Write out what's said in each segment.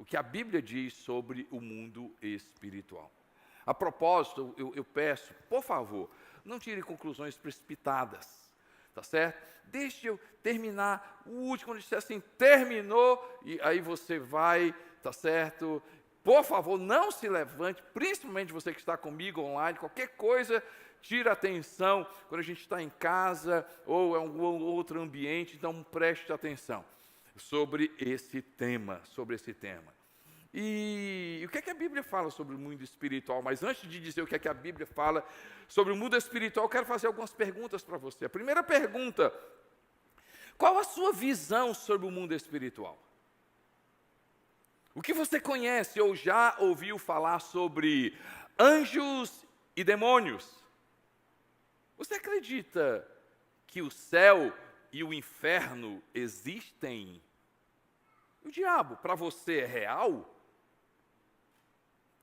o que a Bíblia diz sobre o mundo espiritual. A propósito, eu peço, por favor, não tire conclusões precipitadas, tá certo? Deixe eu terminar o último, quando disser assim, terminou, e aí você vai, tá certo? Por favor, não se levante, principalmente você que está comigo online, qualquer coisa, tira a atenção quando a gente está em casa ou em algum outro ambiente, então preste atenção sobre esse tema, E o que é que a Bíblia fala sobre o mundo espiritual? Mas antes de dizer o que é que a Bíblia fala sobre o mundo espiritual, eu quero fazer algumas perguntas para você. A primeira pergunta: qual a sua visão sobre o mundo espiritual? O que você conhece ou já ouviu falar sobre anjos e demônios? Você acredita que o céu e o inferno existem? O diabo, para você, é real?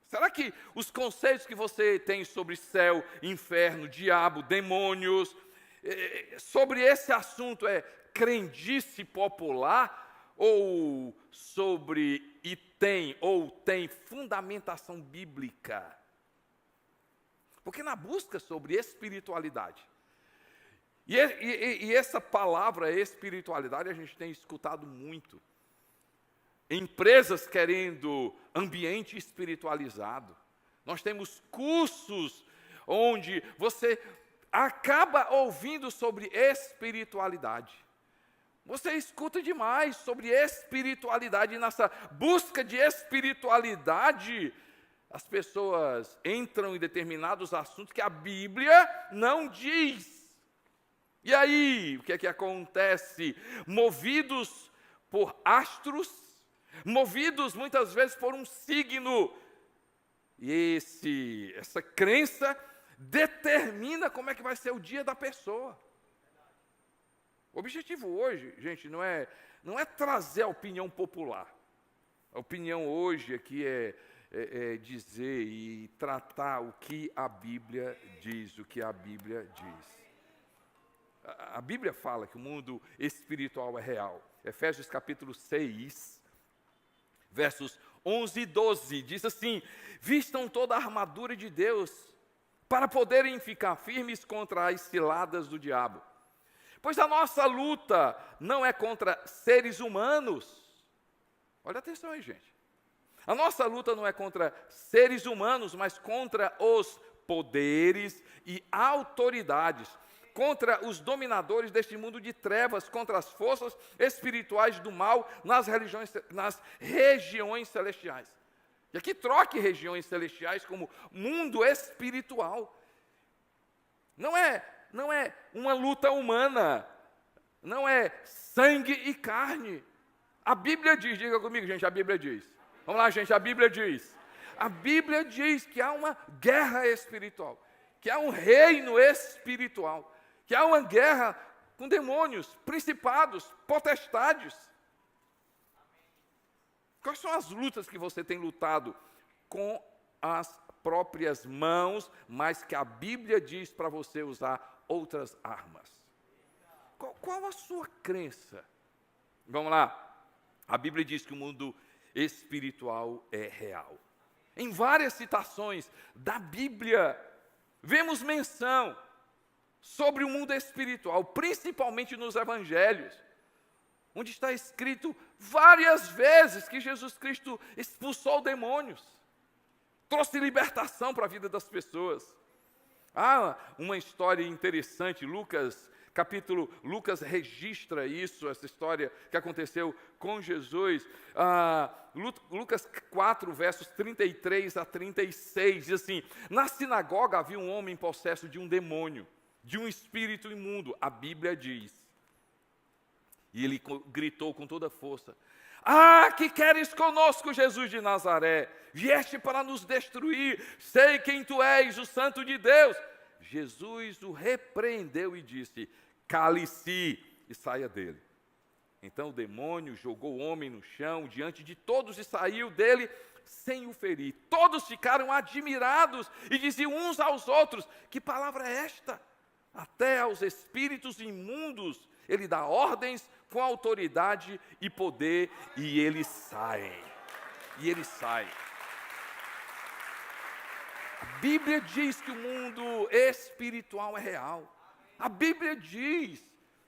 Será que os conceitos que você tem sobre céu, inferno, diabo, demônios, sobre esse assunto é crendice popular ou tem fundamentação bíblica? Porque na busca sobre espiritualidade, e essa palavra espiritualidade a gente tem escutado muito. Empresas querendo ambiente espiritualizado. Nós temos cursos onde você acaba ouvindo sobre espiritualidade. Você escuta demais sobre espiritualidade, e nessa busca de espiritualidade, as pessoas entram em determinados assuntos que a Bíblia não diz. E aí, o que é que acontece? Movidos por astros, movidos muitas vezes por um signo, e essa crença determina como é que vai ser o dia da pessoa. O objetivo hoje, gente, não é trazer a opinião popular. A opinião hoje aqui é dizer e tratar o que a Bíblia diz, A Bíblia fala que o mundo espiritual é real. Efésios capítulo 6, versos 11 e 12, diz assim: vistam toda a armadura de Deus, para poderem ficar firmes contra as ciladas do diabo. Pois a nossa luta não é contra seres humanos. Olha atenção aí, gente. A nossa luta não é contra seres humanos, mas contra os poderes e autoridades, contra os dominadores deste mundo de trevas, contra as forças espirituais do mal nas regiões celestiais. E aqui troque regiões celestiais como mundo espiritual. Não é uma luta humana, não é sangue e carne. A Bíblia diz, diga comigo, gente, a Bíblia diz. Vamos lá, gente, a Bíblia diz. A Bíblia diz que há uma guerra espiritual, que há um reino espiritual, que há uma guerra com demônios, principados, potestades. Quais são as lutas que você tem lutado com as próprias mãos, mas que a Bíblia diz para você usar outras armas? Qual a sua crença? Vamos lá. A Bíblia diz que o mundo espiritual é real. Em várias citações da Bíblia, vemos menção sobre o mundo espiritual, principalmente nos evangelhos, onde está escrito várias vezes que Jesus Cristo expulsou demônios, trouxe libertação para a vida das pessoas. Há uma história interessante, Lucas registra isso, essa história que aconteceu com Jesus. Lucas 4, versos 33 a 36, diz assim: na sinagoga havia um homem possesso de um demônio, de um espírito imundo, a Bíblia diz. E ele gritou com toda força: que queres conosco, Jesus de Nazaré? Vieste para nos destruir, sei quem tu és, o Santo de Deus. Jesus o repreendeu e disse: cale-se e saia dele. Então o demônio jogou o homem no chão diante de todos e saiu dele sem o ferir. Todos ficaram admirados e diziam uns aos outros: que palavra é esta? Até aos espíritos imundos ele dá ordens com autoridade e poder, e eles saem. e ele sai. A Bíblia diz que o mundo espiritual é real. A Bíblia diz.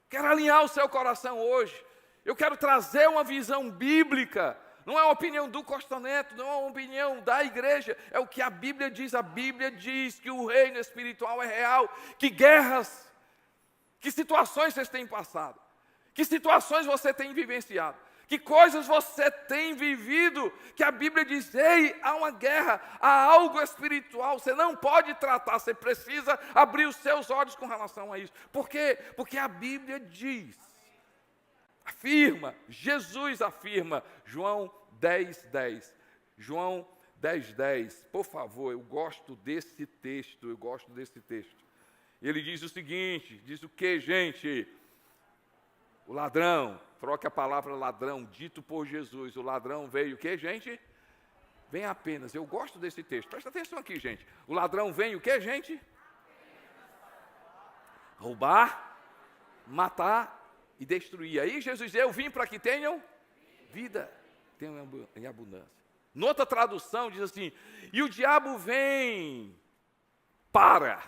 Quero alinhar o seu coração hoje. Eu quero trazer uma visão bíblica. Não é uma opinião do Costa Neto, não é uma opinião da igreja. É o que a Bíblia diz. A Bíblia diz que o reino espiritual é real. Que guerras, que situações vocês têm passado. Que situações você tem vivenciado. Que coisas você tem vivido, que a Bíblia diz, ei, há uma guerra, há algo espiritual, você não pode tratar, você precisa abrir os seus olhos com relação a isso. Por quê? Porque a Bíblia diz, afirma, Jesus afirma, João 10:10. João 10:10, por favor, eu gosto desse texto, Ele diz o seguinte, diz o que, gente? O ladrão, troque a palavra ladrão, dito por Jesus. O ladrão veio o quê, gente? Vem apenas. Eu gosto desse texto. Presta atenção aqui, gente. O ladrão vem o quê, gente? Roubar, matar e destruir. Aí Jesus diz, eu vim para que tenham vida, tenham em abundância. Noutra tradução diz assim, e o diabo vem para.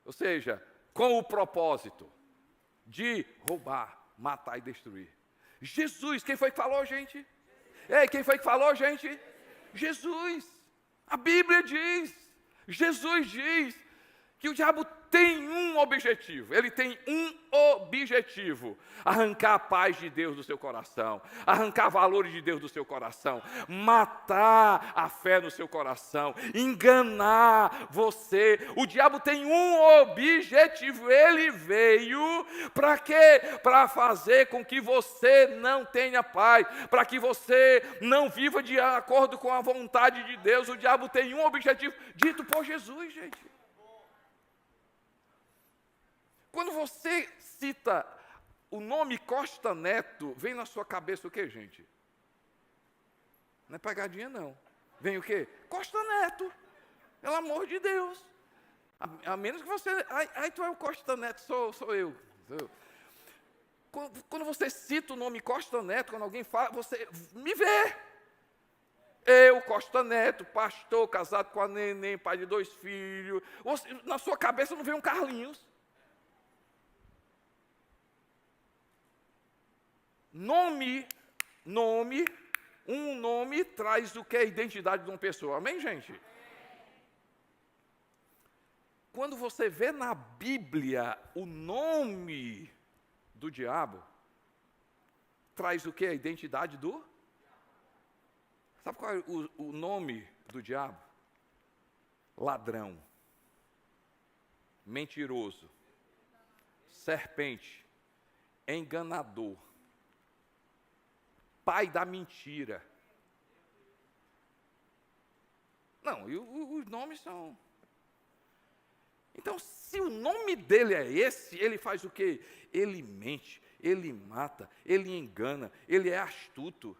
Ou seja, com o propósito de roubar, matar e destruir. Jesus, quem foi que falou, gente? Ei, quem foi que falou, gente? Jesus. A Bíblia diz, Jesus diz que o diabo tem um objetivo, ele tem um objetivo, arrancar a paz de Deus do seu coração, arrancar valores de Deus do seu coração, matar a fé no seu coração, enganar você. O diabo tem um objetivo, ele veio para quê? Para fazer com que você não tenha paz, para que você não viva de acordo com a vontade de Deus. O diabo tem um objetivo, dito por Jesus, gente. Quando você cita o nome Costa Neto, vem na sua cabeça o quê, gente? Não é pegadinha, não. Vem o quê? Costa Neto. Pelo amor de Deus. A menos que você... Ai, tu é o Costa Neto, sou eu. Quando você cita o nome Costa Neto, quando alguém fala, você me vê. Eu, Costa Neto, pastor, casado com a neném, pai de 2 filhos. Na sua cabeça não vem um Carlinhos. Um nome traz o que? A identidade de uma pessoa. Amém, gente? Quando você vê na Bíblia o nome do diabo, traz o que? A identidade do? Sabe qual é o nome do diabo? Ladrão, mentiroso, serpente, enganador, pai da mentira. Não, e os nomes são... Então, se o nome dele é esse, ele faz o quê? Ele mente, ele mata, ele engana, ele é astuto.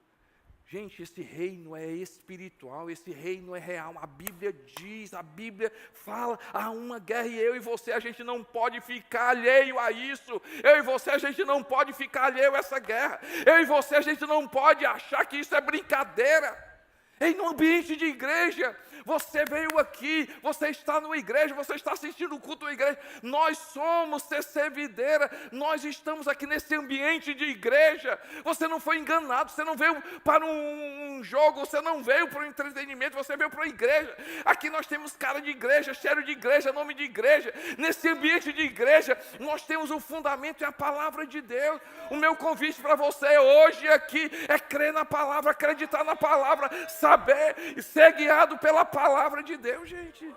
Gente, esse reino é espiritual, esse reino é real. A Bíblia diz, a Bíblia fala, há uma guerra e eu e você, a gente não pode ficar alheio a isso. Eu e você, a gente não pode ficar alheio a essa guerra. Eu e você, a gente não pode achar que isso é brincadeira. Em um ambiente de igreja, você veio aqui, você está numa igreja, você está assistindo o culto da igreja. Nós somos CC Videira, nós estamos aqui nesse ambiente de igreja. Você não foi enganado, você não veio para um jogo, você não veio para o entretenimento, você veio para a igreja. Aqui nós temos cara de igreja, cheiro de igreja, nome de igreja. Nesse ambiente de igreja, nós temos o fundamento e a palavra de Deus. O meu convite para você hoje aqui é crer na palavra, acreditar na palavra, saber e ser guiado pela palavra de Deus, gente.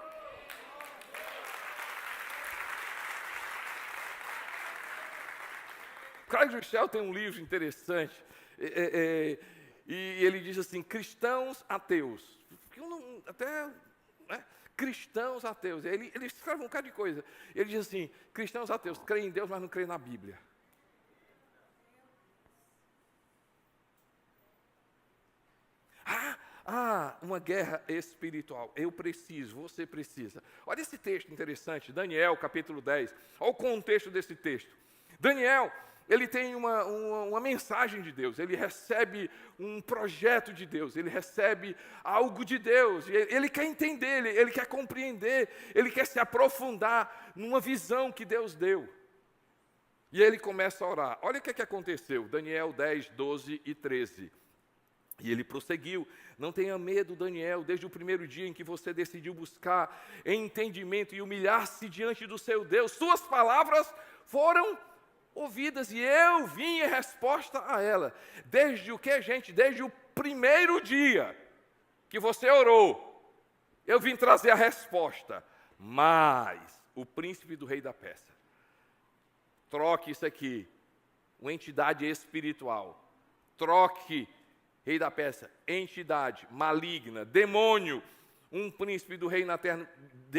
Craig Rochelle tem um livro interessante, e ele diz assim, cristãos ateus. Cristãos ateus. Ele escreve um bocado de coisa. Ele diz assim, cristãos ateus, creem em Deus, mas não creem na Bíblia. Uma guerra espiritual. Eu preciso, você precisa. Olha esse texto interessante, Daniel, capítulo 10. Olha o contexto desse texto. Daniel, ele tem uma mensagem de Deus, ele recebe um projeto de Deus, ele recebe algo de Deus, ele quer entender, ele quer compreender, ele quer se aprofundar numa visão que Deus deu. E ele começa a orar. Olha o que aconteceu, Daniel 10, 12 e 13. E ele prosseguiu: não tenha medo, Daniel, desde o primeiro dia em que você decidiu buscar entendimento e humilhar-se diante do seu Deus, suas palavras foram ouvidas e eu vim em resposta a ela. Desde o que, gente? Desde o primeiro dia que você orou, eu vim trazer a resposta. Mas o príncipe do rei da Pérsia, troque isso aqui, uma entidade espiritual, troque rei da Pérsia, entidade maligna, demônio, um príncipe do rei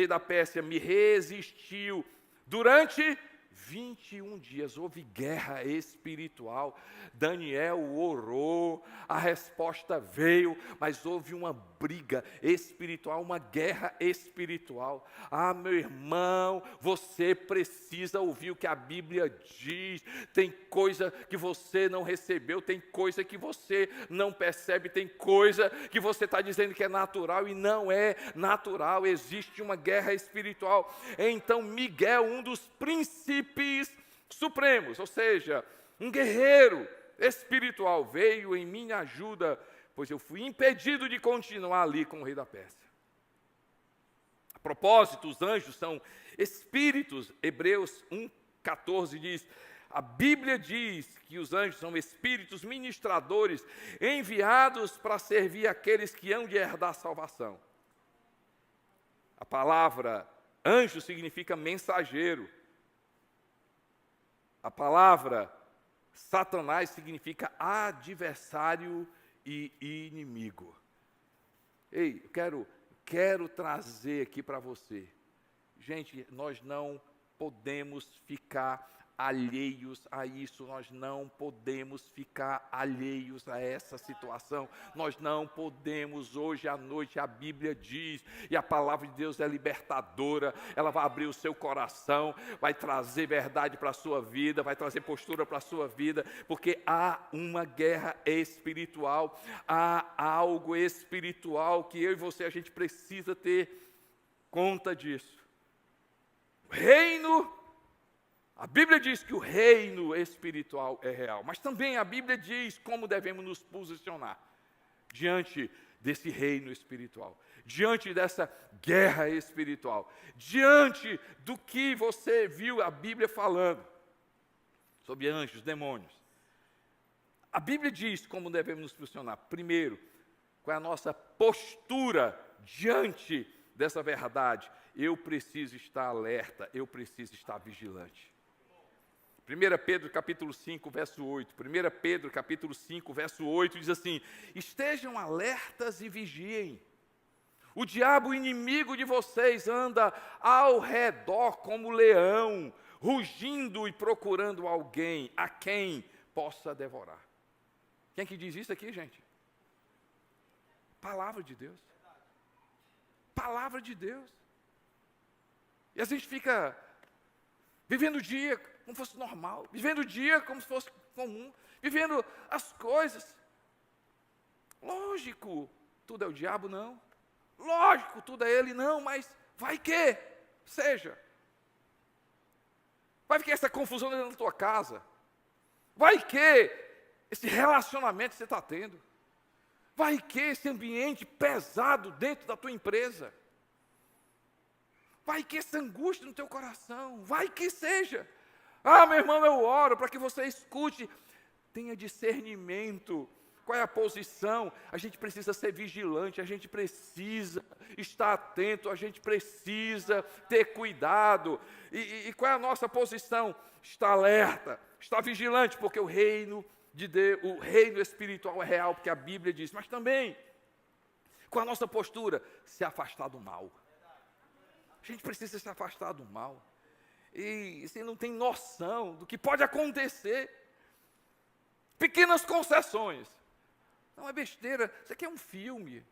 da Pérsia me resistiu durante 21 dias, houve guerra espiritual. Daniel orou, a resposta veio, mas houve uma briga espiritual, uma guerra espiritual. Ah, meu irmão, você precisa ouvir o que a Bíblia diz. Tem coisa que você não recebeu, tem coisa que você não percebe, tem coisa que você está dizendo que é natural e não é natural. Existe uma guerra espiritual. Então Miguel, um dos príncipes supremos, ou seja, um guerreiro espiritual, veio em minha ajuda, pois eu fui impedido de continuar ali com o rei da Pérsia. A propósito, os anjos são espíritos. Hebreus 1,14 diz, a Bíblia diz que os anjos são espíritos ministradores enviados para servir aqueles que hão de herdar a salvação. A palavra anjo significa mensageiro. A palavra Satanás significa adversário e inimigo. Ei, eu quero trazer aqui para você. Gente, nós não podemos ficar alheios a isso, nós não podemos ficar alheios a essa situação, nós não podemos. Hoje à noite a Bíblia diz, e a palavra de Deus é libertadora, ela vai abrir o seu coração, vai trazer verdade para a sua vida, vai trazer postura para a sua vida, porque há uma guerra espiritual, há algo espiritual que eu e você, a gente precisa ter conta disso. O reino, a Bíblia diz que o reino espiritual é real, mas também a Bíblia diz como devemos nos posicionar diante desse reino espiritual, diante dessa guerra espiritual, diante do que você viu a Bíblia falando sobre anjos, demônios. A Bíblia diz como devemos nos posicionar. Primeiro, qual é a nossa postura diante dessa verdade? Eu preciso estar alerta, eu preciso estar vigilante. 1 Pedro capítulo 5, verso 8. 1 Pedro capítulo 5, verso 8 diz assim: estejam alertas e vigiem. O diabo, inimigo de vocês, anda ao redor como leão, rugindo e procurando alguém a quem possa devorar. Quem que diz isso aqui, gente? Palavra de Deus. Palavra de Deus. E a gente fica vivendo o dia como se fosse normal, vivendo o dia como se fosse comum, vivendo as coisas. Lógico, tudo é o diabo, não. Lógico, tudo é ele, não, mas vai que seja. Vai que essa confusão dentro da tua casa. Vai que esse relacionamento que você está tendo. Vai que esse ambiente pesado dentro da tua empresa. Vai que essa angústia no teu coração. Vai que seja. Ah, meu irmão, eu oro para que você escute. Tenha discernimento. Qual é a posição? A gente precisa ser vigilante, a gente precisa estar atento, a gente precisa ter cuidado. E qual é a nossa posição? Estar alerta, estar vigilante, porque o reino de Deus, o reino espiritual é real, porque a Bíblia diz. Mas também, com a nossa postura, se afastar do mal. A gente precisa se afastar do mal. E você não tem noção do que pode acontecer. Pequenas concessões. Não é besteira, isso aqui é um filme.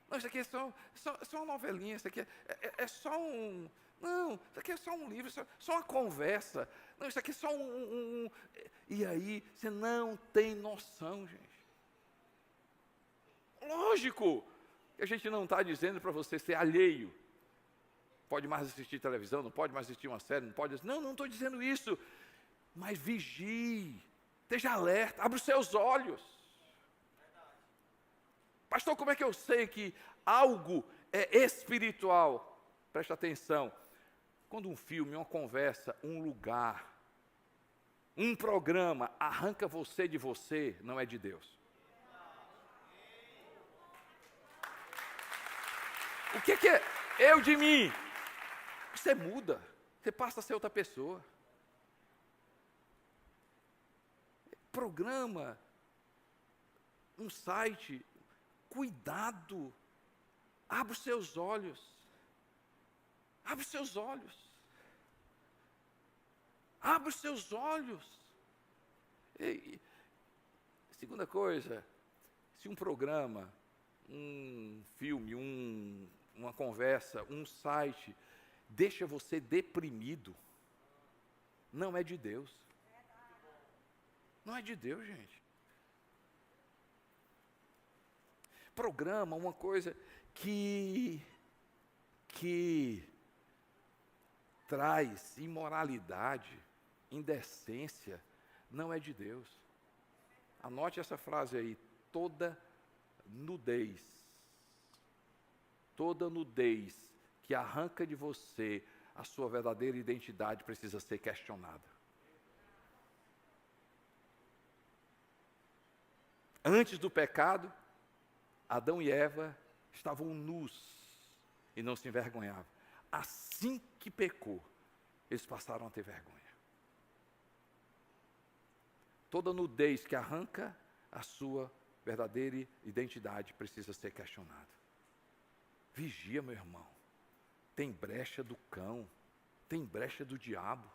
Não, isso aqui é só uma novelinha, isso aqui é só Não, isso aqui é só um livro, só uma conversa. Não, isso aqui é só E aí, você não tem noção, gente. Lógico que a gente não está dizendo para você ser alheio. Pode mais assistir televisão, não pode mais assistir uma série, não pode... Não estou dizendo isso. Mas vigie, esteja alerta, abra os seus olhos. Pastor, como é que eu sei que algo é espiritual? Preste atenção. Quando um filme, uma conversa, um lugar, um programa arranca você de você, não é de Deus. O que é eu de mim? Você muda, você passa a ser outra pessoa. Programa, um site, cuidado, abra os seus olhos. Abre os seus olhos. Abre os seus olhos. Segunda coisa, se um programa, um filme, uma conversa, um site, deixa você deprimido, não é de Deus. Não é de Deus, gente. Programa, uma coisa que traz imoralidade, indecência, não é de Deus. Anote essa frase aí, toda nudez que arranca de você a sua verdadeira identidade precisa ser questionada. Antes do pecado, Adão e Eva estavam nus e não se envergonhavam. Assim que pecou, eles passaram a ter vergonha. Toda nudez que arranca a sua verdadeira identidade precisa ser questionada. Vigia, meu irmão. Tem brecha do cão, tem brecha do diabo.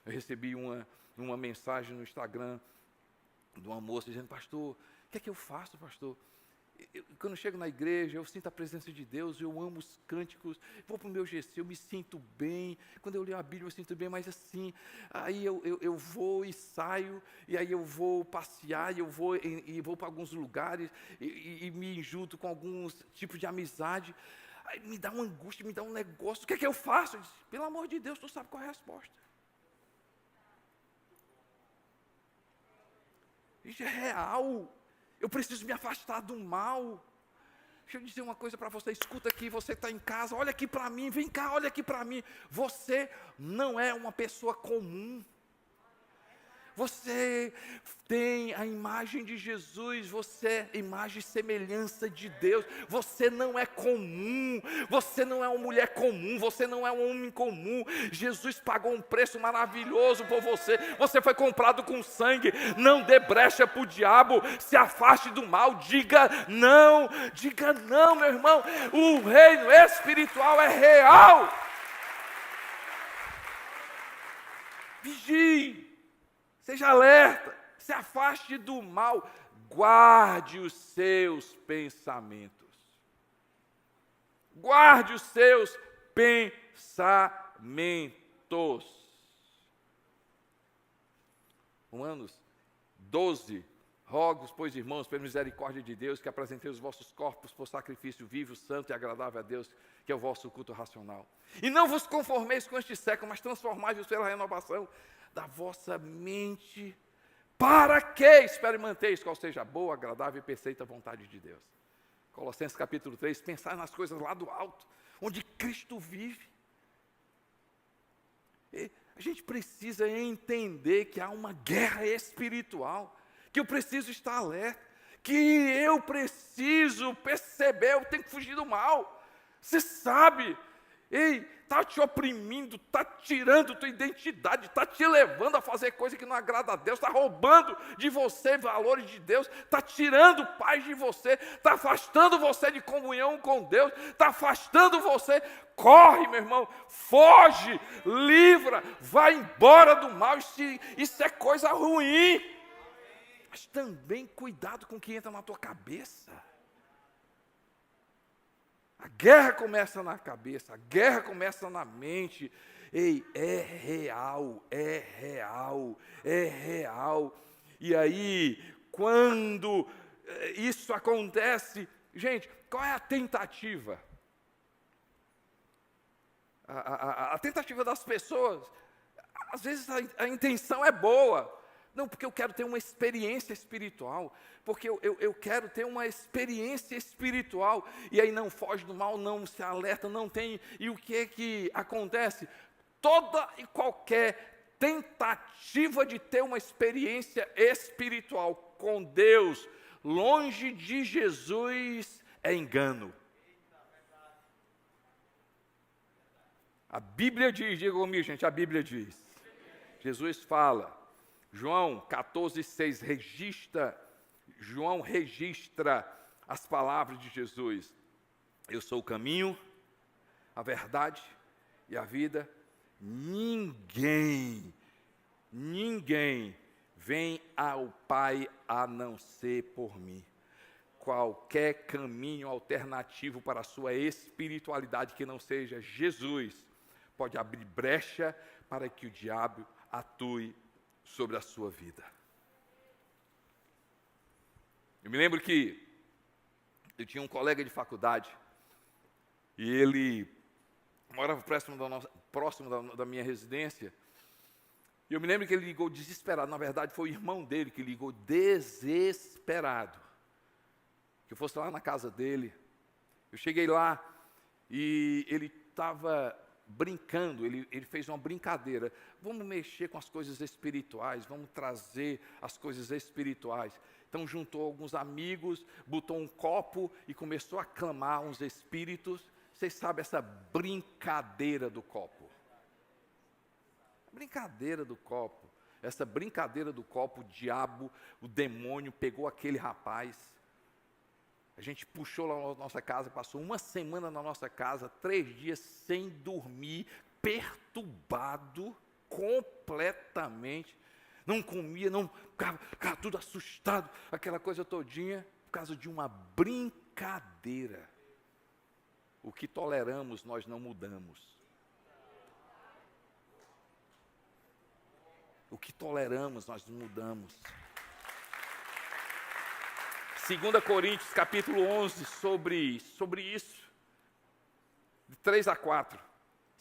Eu recebi uma mensagem no Instagram de uma moça dizendo: pastor, o que é que eu faço, pastor? Quando eu chego na igreja, eu sinto a presença de Deus, eu amo os cânticos, vou para o meu GC, eu me sinto bem, quando eu leio a Bíblia eu sinto bem, mas assim, aí eu vou e saio, e aí eu vou passear, e vou para alguns lugares, e me junto com alguns tipos de amizade, aí me dá uma angústia, me dá um negócio, o que é que eu faço? Eu disse, pelo amor de Deus, tu sabe qual é a resposta. Isso é real. Eu preciso me afastar do mal. Deixa eu dizer uma coisa para você, escuta aqui, você está em casa, olha aqui para mim, vem cá, olha aqui para mim. Você não é uma pessoa comum. Você tem a imagem de Jesus, você é imagem e semelhança de Deus. Você não é comum, você não é uma mulher comum, você não é um homem comum. Jesus pagou um preço maravilhoso por você. Você foi comprado com sangue. Não dê brecha para o diabo, se afaste do mal. Diga não, meu irmão. O reino espiritual é real. Vigie. Seja alerta, se afaste do mal, guarde os seus pensamentos. Guarde os seus pensamentos. Romanos 12, rogo-vos, pois, irmãos, pela misericórdia de Deus, que apresenteis os vossos corpos por sacrifício vivo, santo e agradável a Deus, que é o vosso culto racional. E não vos conformeis com este século, mas transformai-vos pela renovação da vossa mente, para que experimenteis qual seja a boa, agradável e perfeita vontade de Deus. Colossenses capítulo 3, pensar nas coisas lá do alto, onde Cristo vive. E a gente precisa entender que há uma guerra espiritual, que eu preciso estar alerta, que eu preciso perceber, eu tenho que fugir do mal. Você sabe, está te oprimindo, está tirando tua identidade, está te levando a fazer coisa que não agrada a Deus, está roubando de você valores de Deus, está tirando paz de você, está afastando você de comunhão com Deus, está afastando você. Corre, meu irmão, foge, livra, vai embora do mal. Isso é coisa ruim. Mas também cuidado com o que entra na tua cabeça. A guerra começa na cabeça, a guerra começa na mente. Ei, é real, é real, é real. E aí, quando isso acontece, gente, qual é a tentativa? A tentativa das pessoas, às vezes a intenção é boa. Não, porque eu quero ter uma experiência espiritual, porque eu quero ter uma experiência espiritual, e aí não foge do mal, não se alerta, não tem, e o que acontece? Toda e qualquer tentativa de ter uma experiência espiritual com Deus, longe de Jesus, é engano. A Bíblia diz, diga comigo, gente, a Bíblia diz. Jesus fala, João 14,6, João registra as palavras de Jesus. Eu sou o caminho, a verdade e a vida. Ninguém vem ao Pai a não ser por mim. Qualquer caminho alternativo para a sua espiritualidade que não seja Jesus, pode abrir brecha para que o diabo atue sobre a sua vida. Eu me lembro que eu tinha um colega de faculdade e ele morava próximo da minha residência. E eu me lembro que ele ligou desesperado. Na verdade, foi o irmão dele que ligou desesperado. Que eu fosse lá na casa dele. Eu cheguei lá e ele estava brincando, ele fez uma brincadeira. Vamos mexer com as coisas espirituais, vamos trazer as coisas espirituais. Então juntou alguns amigos, botou um copo e começou a clamar uns espíritos. Vocês sabem essa brincadeira do copo? Brincadeira do copo. Essa brincadeira do copo, o diabo, o demônio pegou aquele rapaz. A gente puxou lá na nossa casa, passou uma semana na nossa casa, 3 dias sem dormir, perturbado completamente. Não comia, ficava tudo assustado, aquela coisa todinha, por causa de uma brincadeira. O que toleramos, nós não mudamos. O que toleramos, nós não mudamos. 2 Coríntios, capítulo 11, sobre isso, de 3 a 4.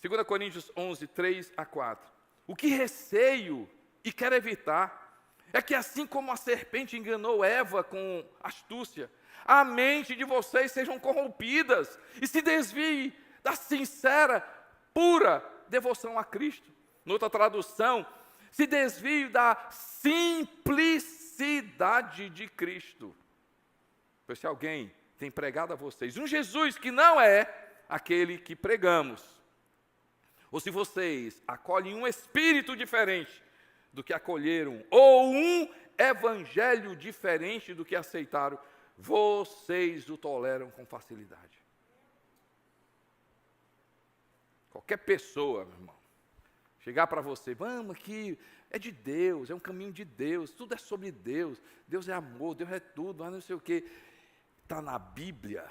2 Coríntios 11, 3 a 4. O que receio e quero evitar é que assim como a serpente enganou Eva com astúcia, a mente de vocês sejam corrompidas e se desvie da sincera, pura devoção a Cristo. Noutra tradução, se desvie da simplicidade de Cristo. Pois se alguém tem pregado a vocês um Jesus que não é aquele que pregamos, ou se vocês acolhem um espírito diferente do que acolheram, ou um evangelho diferente do que aceitaram, vocês o toleram com facilidade. Qualquer pessoa, meu irmão, chegar para você, vamos aqui, é de Deus, é um caminho de Deus, tudo é sobre Deus, Deus é amor, Deus é tudo, não sei o quê. Está na Bíblia?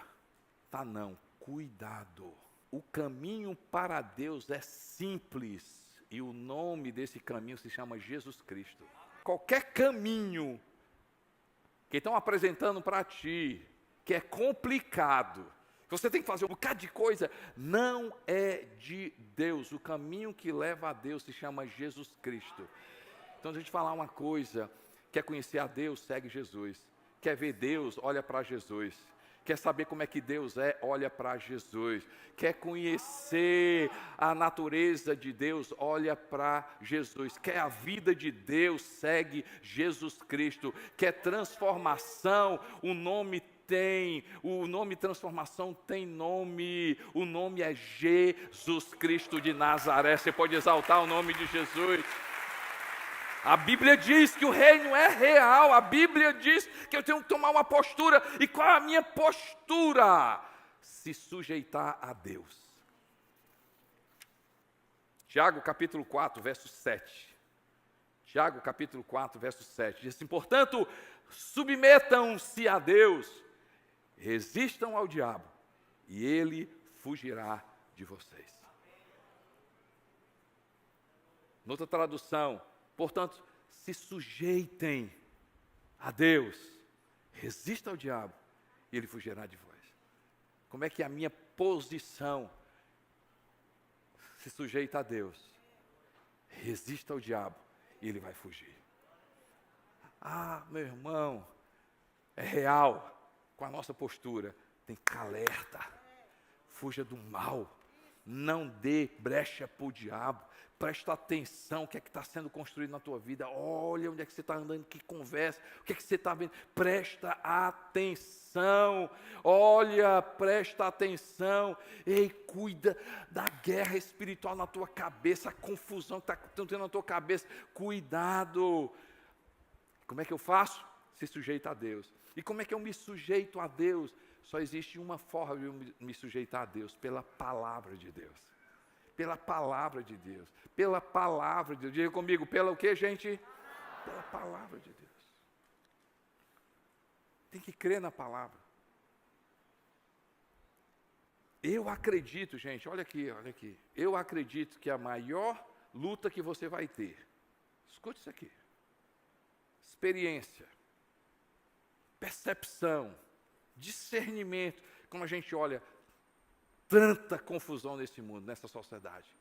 Está não, cuidado. O caminho para Deus é simples, e o nome desse caminho se chama Jesus Cristo. Qualquer caminho que estão apresentando para ti, que é complicado, que você tem que fazer um bocado de coisa, não é de Deus. O caminho que leva a Deus se chama Jesus Cristo. Então, deixa eu te falar uma coisa, quer conhecer a Deus, segue Jesus. Quer ver Deus, olha para Jesus. Quer saber como é que Deus é, olha para Jesus. Quer conhecer a natureza de Deus, olha para Jesus. Quer a vida de Deus, segue Jesus Cristo. Quer transformação, o nome transformação tem nome. O nome é Jesus Cristo de Nazaré. Você pode exaltar o nome de Jesus. A Bíblia diz que o reino é real. A Bíblia diz que eu tenho que tomar uma postura. E qual é a minha postura? Se sujeitar a Deus. Tiago capítulo 4, verso 7. Tiago capítulo 4, verso 7. Diz assim: portanto, submetam-se a Deus, resistam ao diabo, e ele fugirá de vocês. Noutra tradução, portanto, se sujeitem a Deus, resista ao diabo e ele fugirá de vós. Como é que a minha posição se sujeita a Deus? Resista ao diabo e ele vai fugir. Ah, meu irmão, é real com a nossa postura. Tem que ficar alerta. Fuja do mal. Não dê brecha para o diabo. Presta atenção o que é que está sendo construído na tua vida. Olha onde é que você está andando, que conversa. O que é que você está vendo. Presta atenção. Olha, presta atenção. Ei, cuida da guerra espiritual na tua cabeça. A confusão que está tendo na tua cabeça. Cuidado. Como é que eu faço? Se sujeita a Deus. E como é que eu me sujeito a Deus? Só existe uma forma de eu me sujeitar a Deus, pela palavra de Deus. Pela palavra de Deus. Pela palavra de Deus. Diga comigo, pela o que, gente? Pela palavra de Deus. Tem que crer na palavra. Eu acredito, gente, olha aqui, olha aqui. Eu acredito que a maior luta que você vai ter, escute isso aqui. Experiência, percepção, discernimento, como a gente olha tanta confusão nesse mundo, nessa sociedade.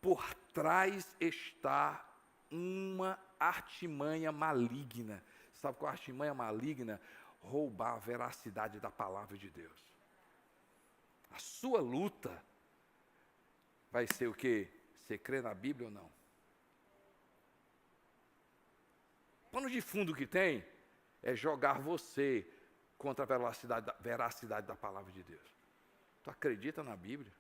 Por trás está uma artimanha maligna. Sabe qual é a artimanha maligna? Roubar a veracidade da palavra de Deus. A sua luta vai ser o quê? Você crê na Bíblia ou não? Pano de fundo que tem é jogar você contra a veracidade da palavra de Deus. Tu acredita na Bíblia?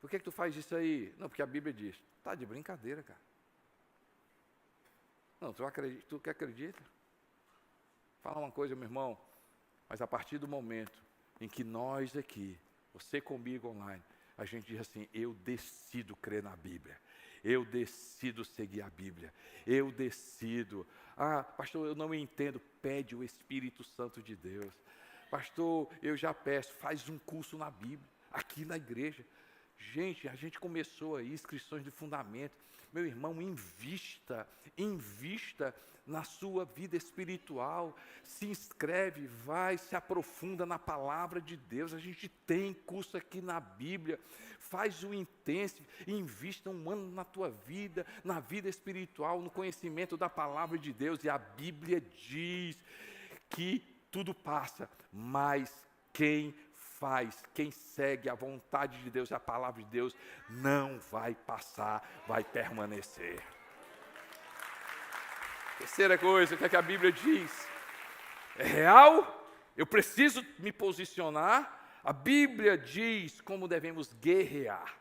Por que tu faz isso aí? Não, porque a Bíblia diz. Tá de brincadeira, cara. Não, tu que acredita? Fala uma coisa, meu irmão, mas a partir do momento em que nós aqui, você comigo online, a gente diz assim, eu decido crer na Bíblia. Eu decido seguir a Bíblia. Eu decido. Ah, pastor, eu não entendo. Pede o Espírito Santo de Deus. Pastor, eu já peço, faz um curso na Bíblia, aqui na igreja. Gente, a gente começou aí, inscrições de fundamento. Meu irmão, invista na sua vida espiritual. Se inscreve, vai, se aprofunda na palavra de Deus. A gente tem curso aqui na Bíblia. Faz o intenso, invista um ano na tua vida, na vida espiritual, no conhecimento da palavra de Deus. E a Bíblia diz que tudo passa, mas quem segue a vontade de Deus, a palavra de Deus, não vai passar, vai permanecer. Terceira coisa, o que é que a Bíblia diz? É real, eu preciso me posicionar. A Bíblia diz como devemos guerrear.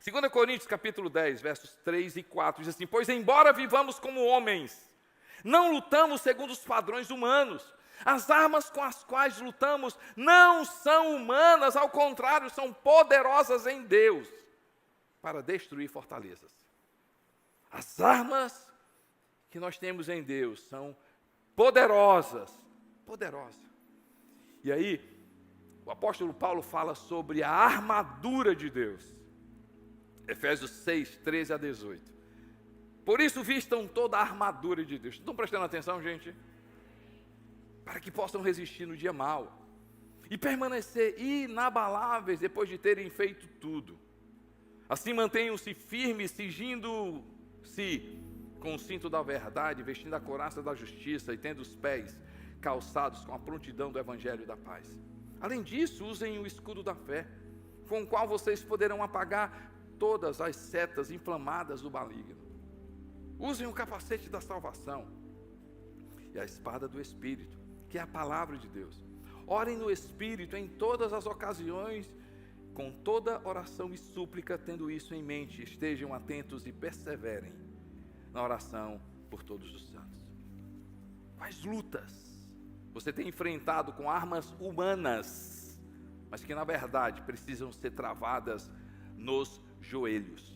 2 Coríntios capítulo 10, versos 3 e 4, diz assim, pois embora vivamos como homens, não lutamos segundo os padrões humanos. As armas com as quais lutamos não são humanas, ao contrário, são poderosas em Deus para destruir fortalezas. As armas que nós temos em Deus são poderosas. E aí, o apóstolo Paulo fala sobre a armadura de Deus. Efésios 6, 13 a 18. Por isso vistam toda a armadura de Deus. Estão prestando atenção, gente? Para que possam resistir no dia mau e permanecer inabaláveis depois de terem feito tudo. Assim mantenham-se firmes, cingindo-se com o cinto da verdade, vestindo a couraça da justiça e tendo os pés calçados com a prontidão do evangelho da paz. Além disso, usem o escudo da fé, com o qual vocês poderão apagar todas as setas inflamadas do maligno. Usem o capacete da salvação e a espada do Espírito, que é a palavra de Deus. Orem no Espírito em todas as ocasiões, com toda oração e súplica, tendo isso em mente. Estejam atentos e perseverem na oração por todos os santos. Quais lutas você tem enfrentado com armas humanas, mas que na verdade precisam ser travadas nos joelhos?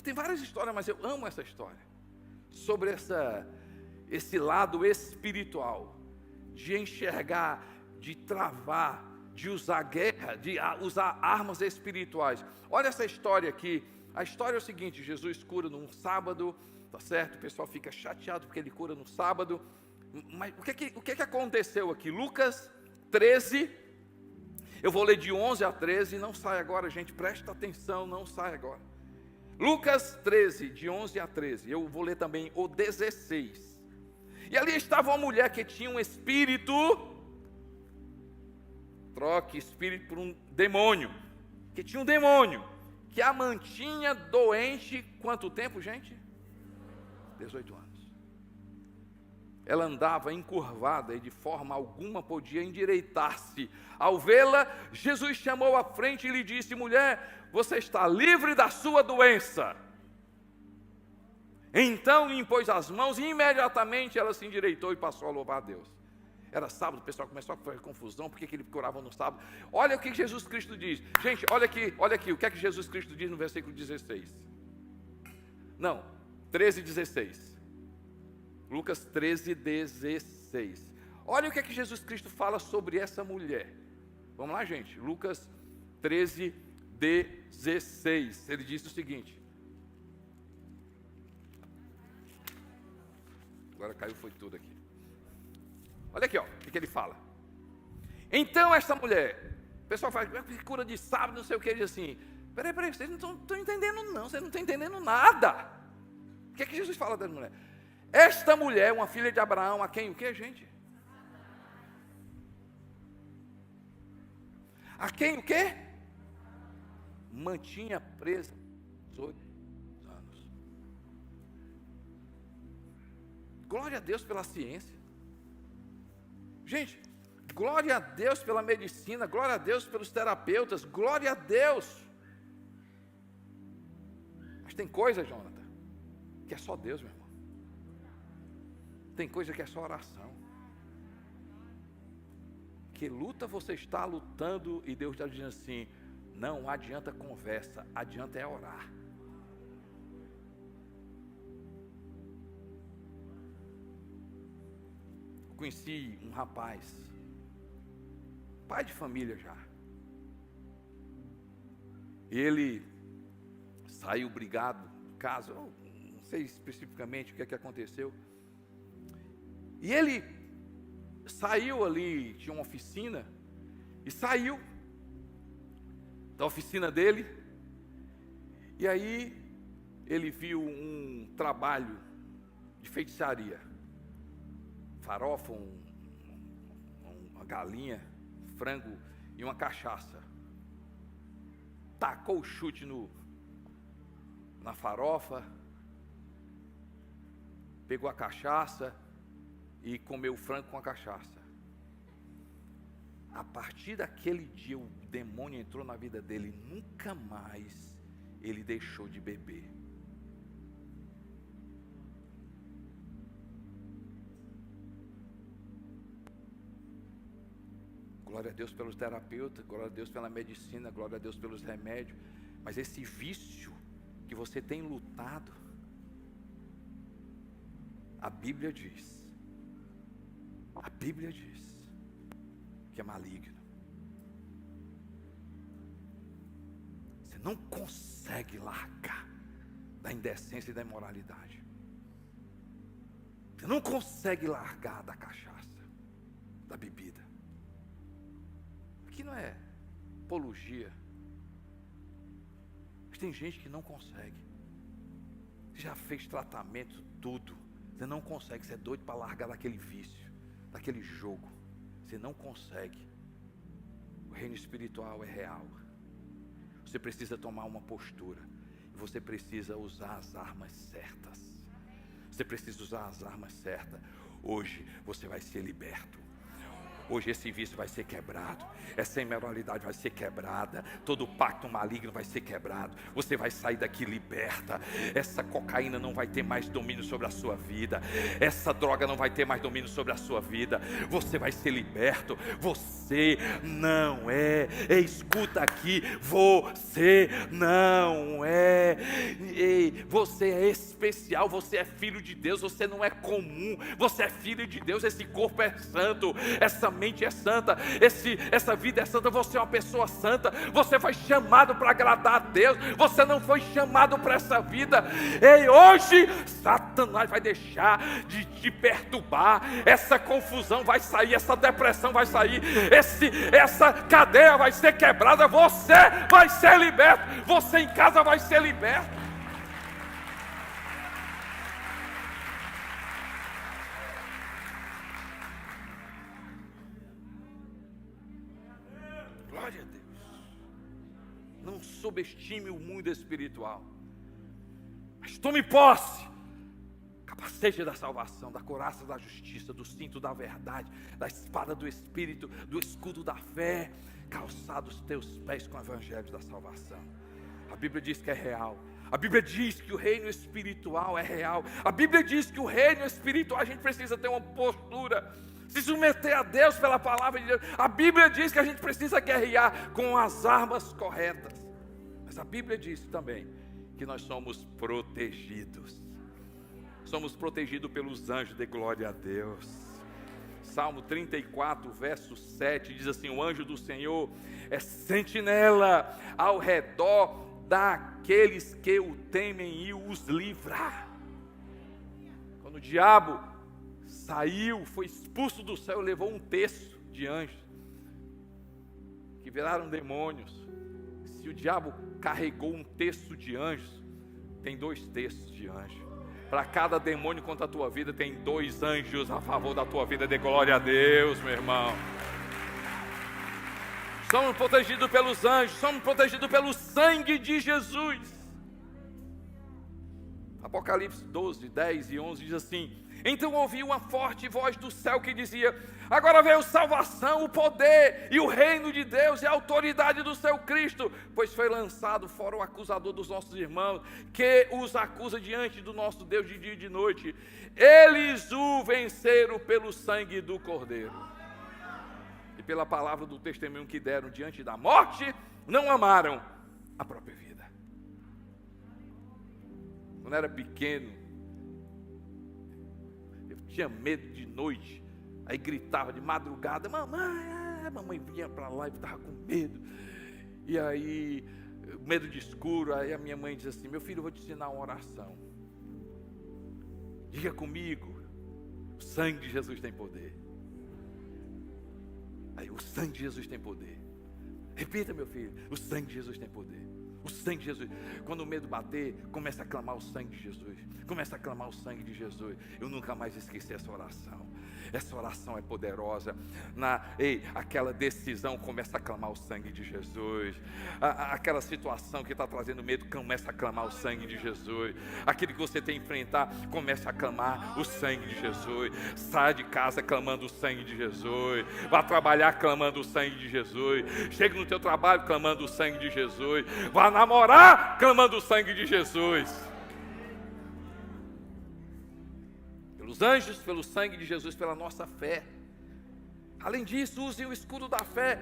Tem várias histórias, mas eu amo essa história, sobre esse lado espiritual, de enxergar, de travar, de usar guerra, de usar armas espirituais. Olha essa história aqui. A história é o seguinte: Jesus cura num sábado, tá certo? O pessoal fica chateado porque ele cura no sábado. Mas o que aconteceu aqui? Lucas 13, eu vou ler de 11 a 13, não sai agora, gente, presta atenção, não sai agora. Lucas 13, de 11 a 13, eu vou ler também o 16. E ali estava uma mulher que tinha um espírito, troque espírito por um demônio, que tinha um demônio, que a mantinha doente, quanto tempo, gente? 18 anos. Ela andava encurvada e de forma alguma podia endireitar-se. Ao vê-la, Jesus chamou à frente e lhe disse: mulher, você está livre da sua doença. Então lhe impôs as mãos e imediatamente ela se endireitou e passou a louvar a Deus. Era sábado, o pessoal começou a fazer confusão, porque que ele curava no sábado. Olha o que Jesus Cristo diz. Gente, olha aqui, o que é que Jesus Cristo diz no versículo 16? Não, 13, 16. Lucas 13, 16. Olha o que é que Jesus Cristo fala sobre essa mulher. Vamos lá, gente. Lucas 13, 16. Ele diz o seguinte. Agora caiu, foi tudo aqui. Olha aqui, ó, o que ele fala. Então essa mulher, o pessoal fala, cura de sábado, não sei o que, ele diz assim, peraí, vocês não estão entendendo não, vocês não estão entendendo nada. O que é que Jesus fala dessa mulher? Esta mulher, uma filha de Abraão, a quem o que, gente? A quem o que? Mantinha presa 18 anos. Glória a Deus pela ciência. Gente, glória a Deus pela medicina, glória a Deus pelos terapeutas, glória a Deus. Mas tem coisa, Jonathan, que é só Deus, meu irmão. Tem coisa que é só oração. Que luta você está lutando e Deus está dizendo assim, não adianta conversa, adianta é orar. Conheci um rapaz, pai de família já. Ele saiu brigado de casa, não sei especificamente o que é que aconteceu. E ele saiu ali, tinha uma oficina, e saiu da oficina dele, e aí ele viu um trabalho de feitiçaria, farofa, uma galinha, um frango e uma cachaça. Tacou o chute na farofa, pegou a cachaça e comeu o frango com a cachaça. A partir daquele dia o demônio entrou na vida dele, nunca mais ele deixou de beber. Glória a Deus pelos terapeutas, glória a Deus pela medicina, glória a Deus pelos remédios. Mas esse vício que você tem lutado, a Bíblia diz que é maligno. Você não consegue largar da indecência e da imoralidade. Você não consegue largar da cachaça, da bebida. Aqui não é apologia. Mas tem gente que não consegue. Você já fez tratamento, tudo. Você não consegue, você é doido para largar daquele vício, daquele jogo. Você não consegue. O reino espiritual é real. Você precisa tomar uma postura. E você precisa usar as armas certas. Você precisa usar as armas certas. Hoje você vai ser liberto. Hoje esse vício vai ser quebrado, essa imoralidade vai ser quebrada, todo pacto maligno vai ser quebrado, você vai sair daqui liberta, essa cocaína não vai ter mais domínio sobre a sua vida, essa droga não vai ter mais domínio sobre a sua vida, você vai ser liberto, você não é, escuta aqui, você não é, você é especial, você é filho de Deus, você não é comum, você é filho de Deus, esse corpo é santo, essa mente é santa, essa vida é santa, você é uma pessoa santa, você foi chamado para agradar a Deus, você não foi chamado para essa vida. Ei, hoje Satanás vai deixar de te perturbar, essa confusão vai sair, essa depressão vai sair, essa cadeia vai ser quebrada, você vai ser liberto, você em casa vai ser liberto. Glória a Deus. Não subestime o mundo espiritual, mas tome posse. Capacete da salvação, da couraça da justiça, do cinto da verdade, da espada do Espírito, do escudo da fé, calçado os teus pés com o evangelho da salvação. A Bíblia diz que é real. A Bíblia diz que o reino espiritual é real. A Bíblia diz que o reino espiritual a gente precisa ter uma postura, se submeter a Deus pela palavra de Deus. A Bíblia diz que a gente precisa guerrear com as armas corretas. Mas a Bíblia diz também que nós somos protegidos. Somos protegidos pelos anjos, de glória a Deus. Salmo 34, verso 7 diz assim: o anjo do Senhor é sentinela ao redor daqueles que o temem e os livra. Quando o diabo saiu, foi expulso do céu, levou um terço de anjos, que viraram demônios. Se o diabo carregou um terço de anjos, tem 2 terços de anjos. Para cada demônio contra a tua vida, tem 2 anjos a favor da tua vida, de glória a Deus, meu irmão. Somos protegidos pelos anjos, somos protegidos pelo sangue de Jesus. Apocalipse 12, 10 e 11 diz assim: então ouvi uma forte voz do céu que dizia: agora veio salvação, o poder e o reino de Deus e a autoridade do seu Cristo, pois foi lançado fora o acusador dos nossos irmãos, que os acusa diante do nosso Deus de dia e de noite. Eles o venceram pelo sangue do Cordeiro e pela palavra do testemunho que deram diante da morte, não amaram a própria vida. Quando era pequeno, eu tinha medo de noite, aí gritava de madrugada: mamãe, mamãe vinha para lá e eu estava com medo, e aí, medo de escuro. Aí a minha mãe diz assim: meu filho, eu vou te ensinar uma oração, diga comigo, o sangue de Jesus tem poder. Aí, o sangue de Jesus tem poder. Repita, meu filho, o sangue de Jesus tem poder. O sangue de Jesus. Quando o medo bater, começa a clamar o sangue de Jesus. Começa a clamar o sangue de Jesus. Eu nunca mais esqueci essa oração. Essa oração é poderosa. Aquela decisão, começa a clamar o sangue de Jesus. Aquela situação que está trazendo medo, começa a clamar o sangue de Jesus. Aquilo que você tem que enfrentar, começa a clamar o sangue de Jesus. Saia de casa clamando o sangue de Jesus. Vá trabalhar clamando o sangue de Jesus. Chegue no teu trabalho clamando o sangue de Jesus. Vá namorar clamando o sangue de Jesus. Pelos anjos, pelo sangue de Jesus, pela nossa fé. Além disso, usem o escudo da fé,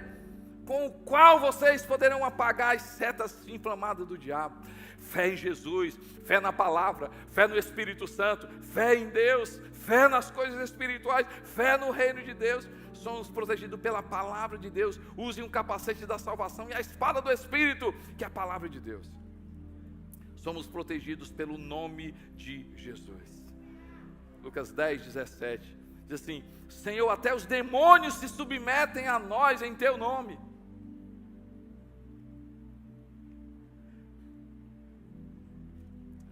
com o qual vocês poderão apagar as setas inflamadas do diabo. Fé em Jesus, fé na palavra, fé no Espírito Santo, fé em Deus, fé nas coisas espirituais, fé no reino de Deus. Somos protegidos pela palavra de Deus. Usem um capacete da salvação e a espada do Espírito, que é a palavra de Deus. Somos protegidos pelo nome de Jesus. Lucas 10, 17 diz assim: Senhor, até os demônios se submetem a nós em teu nome.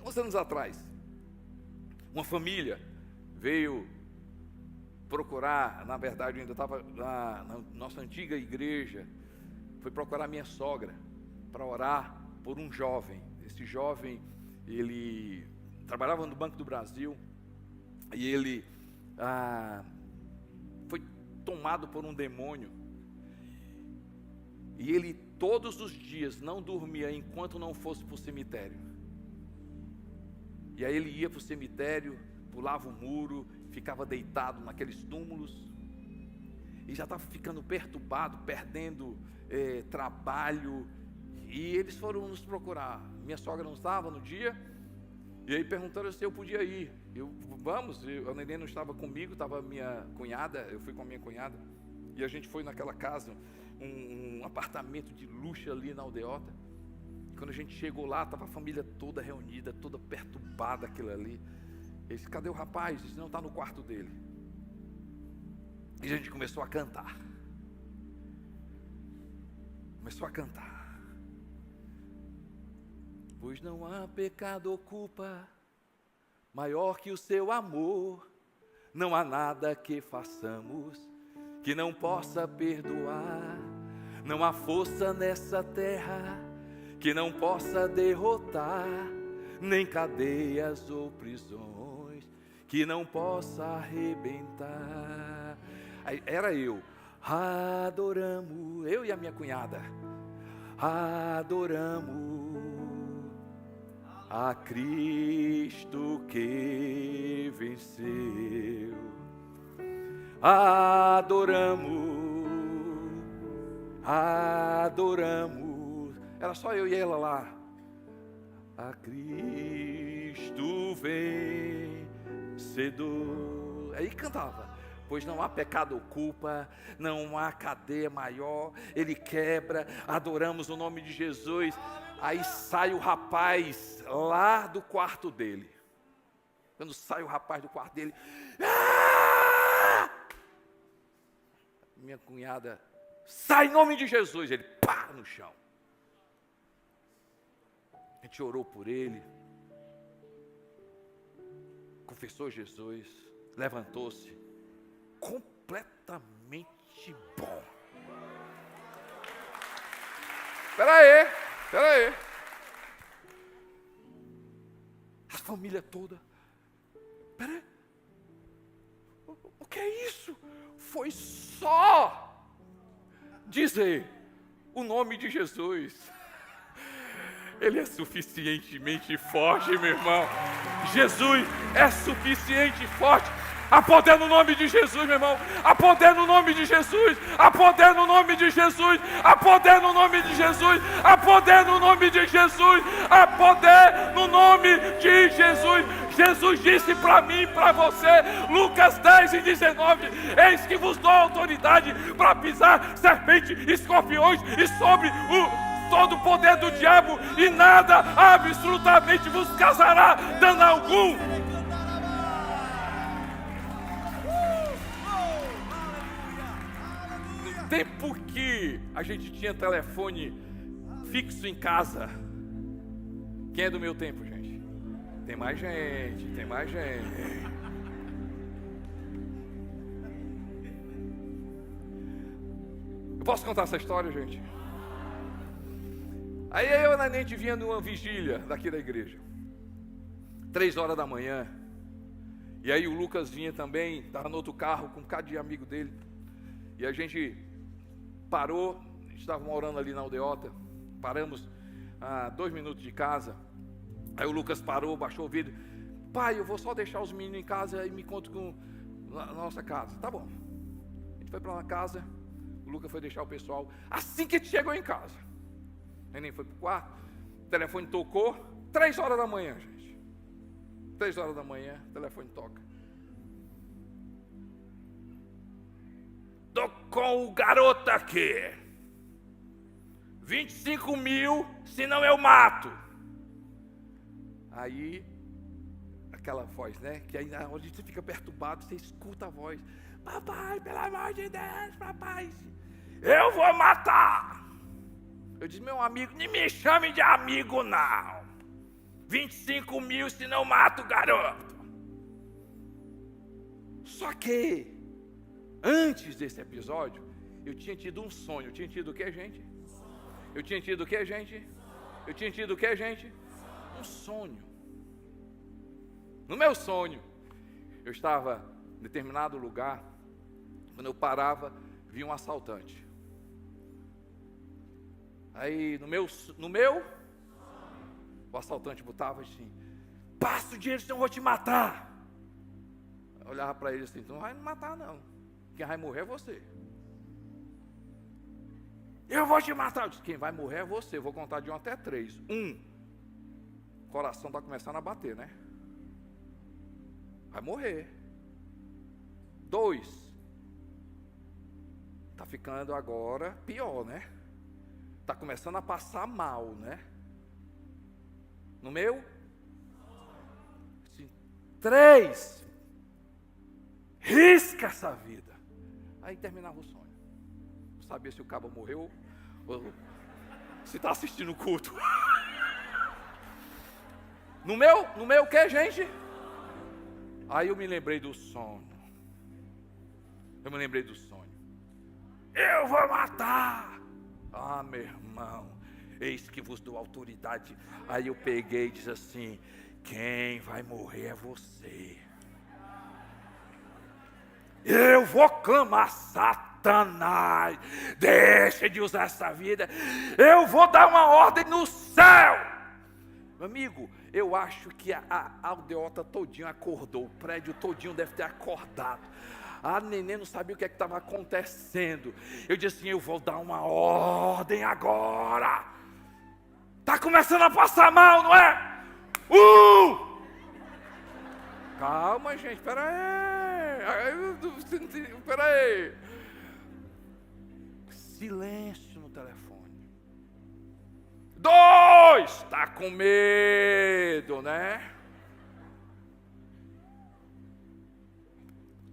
Uns anos atrás, uma família veio procurar, na verdade eu ainda estava na nossa antiga igreja, foi procurar minha sogra para orar por um jovem. Esse jovem, ele trabalhava no Banco do Brasil, e ele foi tomado por um demônio. E ele todos os dias não dormia enquanto não fosse para o cemitério. E aí ele ia para o cemitério, pulava o muro, ficava deitado naqueles túmulos. E já estava ficando perturbado, perdendo trabalho. E eles foram nos procurar. Minha sogra não estava no dia. E aí perguntaram se eu podia ir. A neném não estava comigo, estava minha cunhada. Eu fui com a minha cunhada. E a gente foi naquela casa, um apartamento de luxo ali na Aldeota. E quando a gente chegou lá, estava a família toda reunida, toda perturbada aquilo ali. Eles, cadê o rapaz? Ele disse, não, está no quarto dele. E a gente começou a cantar. Pois não há pecado ou culpa maior que o seu amor. Não há nada que façamos que não possa perdoar. Não há força nessa terra que não possa derrotar, nem cadeias ou prisões que não possa arrebentar. Aí, era eu. Adoramos, eu e a minha cunhada. Adoramos a Cristo que venceu. Adoramos. Era só eu e ela lá. A Cristo vencedor. Aí cantava. Pois não há pecado ou culpa, não há cadeia maior, Ele quebra, adoramos o nome de Jesus. Aí sai o rapaz lá do quarto dele. Quando sai o rapaz do quarto dele, minha cunhada, sai em nome de Jesus. Ele, pá, no chão. A gente orou por ele, confessou Jesus, levantou-se, completamente bom. Espera aí. A família toda. Espera aí. O que é isso? Foi só dizer o nome de Jesus. Ele é suficientemente forte, meu irmão. Jesus é suficiente e forte. Há poder no nome de Jesus, meu irmão. Há poder no nome de Jesus. Há poder no nome de Jesus. Há poder no nome de Jesus. Há poder no nome de Jesus. Há poder no nome de Jesus. Jesus disse para mim e para você, Lucas 10:19, eis que vos dou autoridade para pisar serpentes, escorpiões e sobre todo o poder do diabo, e nada absolutamente vos causará dano algum. No tempo que a gente tinha telefone fixo em casa, quem é do meu tempo, gente? Tem mais gente. Eu posso contar essa história, gente? Aí eu e a gente vinha numa vigília daqui da igreja, 3 horas da manhã. E aí o Lucas vinha também, estava no outro carro com um bocado de amigo dele. E a gente parou, a gente estava morando ali na Aldeota, paramos a 2 minutos de casa. Aí o Lucas parou, baixou o vidro. Pai, eu vou só deixar os meninos em casa e me conto na nossa casa. Tá bom. A gente foi para uma casa, o Lucas foi deixar o pessoal. Assim que a gente chegou em casa, o neném foi para o quarto, o telefone tocou, 3 horas da manhã, gente. 3 horas da manhã, o telefone toca. Tô com o garoto aqui. 25 mil, senão eu mato. Aí, aquela voz, né? Que aí onde você fica perturbado, você escuta a voz. Papai, pelo amor de Deus, papai, eu vou matar. Eu disse, meu amigo, nem me chame de amigo, não. 25 mil, senão eu mato o garoto. Só que, antes desse episódio, eu tinha tido um sonho. Eu tinha tido o que, gente? Eu tinha tido o que, gente? Eu tinha tido o que, gente? Um sonho. No meu sonho, eu estava em determinado lugar, Quando eu parava, vinha um assaltante. Aí no meu, o assaltante botava assim: passa o dinheiro, senão eu vou te matar. Eu olhava para ele assim: tu não vai me matar não, quem vai morrer é você. Eu vou te matar. Eu disse: quem vai morrer é você. Eu vou contar de 1 até 3. 1, o coração está começando a bater, né? Vai morrer. 2, está ficando agora pior, né? Está começando a passar mal, né? No meu? 3, risca essa vida. Aí terminava o sonho. Não sabia se o cabo morreu ou se está assistindo o culto. No meu o que, gente? Aí eu me lembrei do sonho. Eu vou matar. Ah, meu irmão, eis que vos dou autoridade. Aí eu peguei e disse assim: quem vai morrer é você. Eu vou clamar: Satanás, deixa de usar essa vida. Eu vou dar uma ordem no céu. Meu amigo, eu acho que a aldeota todinho acordou. O prédio todinho deve ter acordado. A neném não sabia o que estava acontecendo. Eu disse assim: eu vou dar uma ordem agora. Está começando a passar mal, não é? Calma, gente, espera aí. Silêncio no telefone. 2, está com medo, né?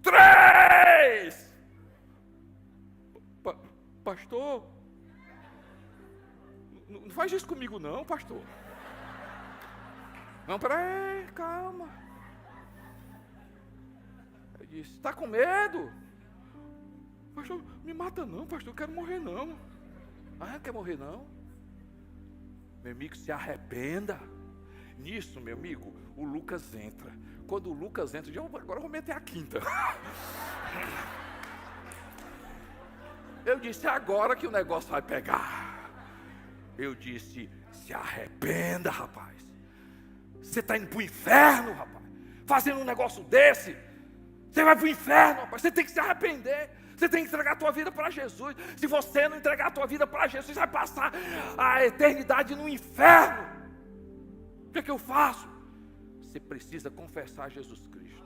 3, pastor, não faz isso comigo não, pastor. Não, peraí, calma. Eu disse: está com medo? Pastor, me mata não, pastor, eu quero morrer não. Ah, não quer morrer não? Meu amigo, se arrependa. Nisso, meu amigo, o Lucas entra. Quando o Lucas entra, agora eu vou meter a quinta. Eu disse: agora que o negócio vai pegar. Eu disse: se arrependa, rapaz. Você está indo para o inferno, rapaz. Fazendo um negócio desse. Você vai para o inferno, rapaz. Você tem que se arrepender. Você tem que entregar a tua vida para Jesus. Se você não entregar a tua vida para Jesus, você vai passar a eternidade no inferno. O que é que eu faço? Você precisa confessar Jesus Cristo.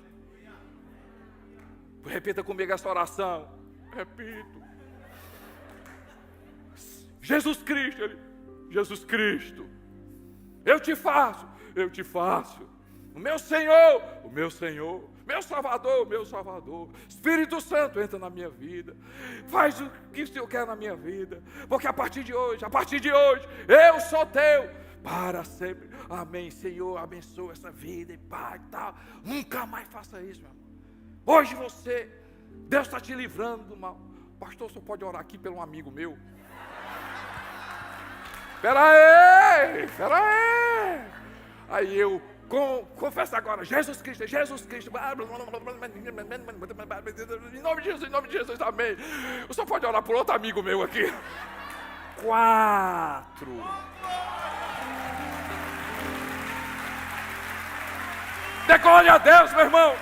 Repita comigo essa oração. Repito. Jesus Cristo. Jesus Cristo. Eu te faço. O meu Senhor. Meu Salvador. Espírito Santo, entra na minha vida. Faz o que o Senhor quer na minha vida. Porque a partir de hoje, eu sou teu para sempre. Amém. Senhor, abençoa essa vida e Pai e tal. Nunca mais faça isso, meu irmão. Hoje Deus está te livrando do mal. Pastor, você pode orar aqui pelo um amigo meu? Espera aí. Aí eu confesso agora: Jesus Cristo. Em nome de Jesus, amém. Você só pode orar por outro amigo meu aqui. 4. Dê glória a Deus, meu irmão.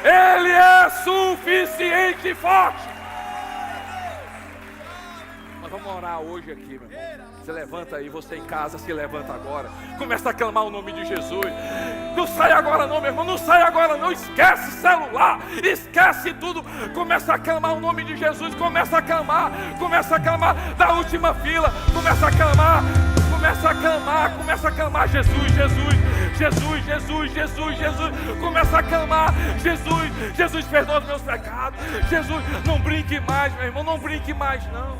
Ele é suficiente e forte. Nós vamos orar hoje aqui, meu irmão. Se levanta aí, você em casa, se levanta agora. Começa a clamar o nome de Jesus. Não sai agora não, meu irmão. Não sai agora não. Esquece celular. Esquece tudo. Começa a clamar o nome de Jesus. Começa a clamar da última fila. Começa a clamar. Jesus. Começa a clamar. Jesus, perdoa os meus pecados. Jesus, não brinque mais, meu irmão. Não brinque mais, não.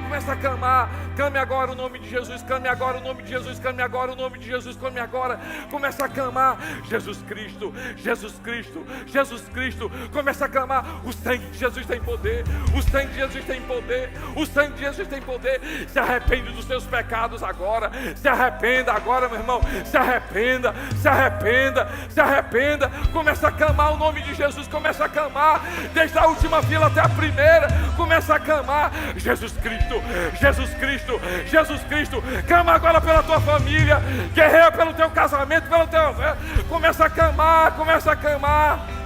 Começa a clamar. Clame agora o nome de Jesus, clame agora o nome de Jesus, clame agora o nome de Jesus, clame agora. Começa a clamar, Jesus Cristo, Jesus Cristo, Jesus Cristo. Começa a clamar, o sangue de Jesus tem poder, o sangue de Jesus tem poder, o sangue de Jesus tem poder. Se arrepende dos seus pecados agora, se arrependa agora, meu irmão, se arrependa, se arrependa, se arrependa. Começa a clamar o nome de Jesus, começa a clamar, desde a última fila até a primeira, começa a clamar, Jesus Cristo, Jesus Cristo, Jesus Cristo. Clama agora pela tua família, guerreia pelo teu casamento, pelo teu... Começa a clamar, começa a clamar.